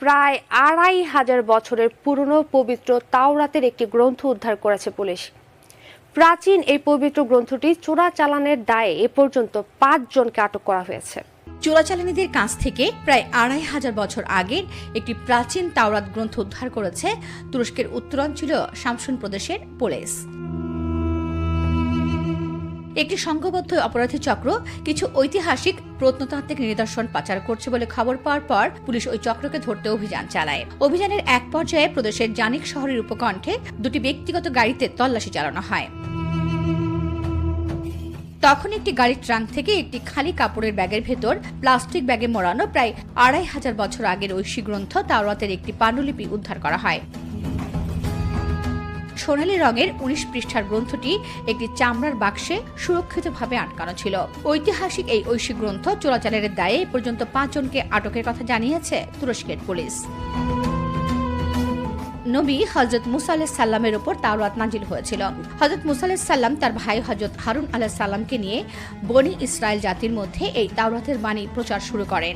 প্রায় ২৫০০ বছরের পুরনো পবিত্র তাওরাতের একটি গ্রন্থ উদ্ধার করেছে পুলিশ। প্রাচীন এই পবিত্র গ্রন্থটি চোরাচালানের দায়ে এ পর্যন্ত ৫ জনকে আটক করা হয়েছে। চোরাচালানিদের কাছ থেকে প্রায় ২৫০০ বছর আগের একটি প্রাচীন তাওরাত গ্রন্থ উদ্ধার করেছে তুরস্কের উত্তরাঞ্চলীয় শামসুন প্রদেশের পুলিশ। একটি সংঘবদ্ধ অপরাধী চক্র কিছু ঐতিহাসিক প্রত্নতাত্ত্বিক নিদর্শন পাচার করছে বলে খবর পাওয়ার পর পুলিশ ওই চক্রকে ধরতে অভিযান চালায়। অভিযানের এক পর্যায়ে প্রদেশের জানিক শহরের উপকণ্ঠে দুটি ব্যক্তিগত গাড়িতে তল্লাশি চালানো হয়। তখন একটি গাড়ির ট্রাঙ্ক থেকে একটি খালি কাপড়ের ব্যাগের ভেতর প্লাস্টিক ব্যাগে মোড়ানো প্রায় ২৫০০ বছর আগের ঐশী গ্রন্থ তাওরাতের একটি পাণ্ডুলিপি উদ্ধার করা হয়। সোনালী রঙের ১৯ পৃষ্ঠার গ্রন্থটি একটি চামড়ার বাক্সে সুরক্ষিতভাবে আটকানো ছিল। ঐতিহাসিক এই ঐশী গ্রন্থ চোরাচালানের দায়ে এ পর্যন্ত ৫ জনকে আটকের কথা জানিয়েছে তুরস্কের পুলিশ। নবী হযরত মুসা আলাইহিস সালামের উপর তাওরাত নাজিল হয়েছিল। হযরত মুসা আলাইহিস সালাম তার ভাই হযরত হারুন আলাইহিস সালামকে নিয়ে বনি ইসরায়েল জাতির মধ্যে এই তাওরাতের বাণী প্রচার শুরু করেন।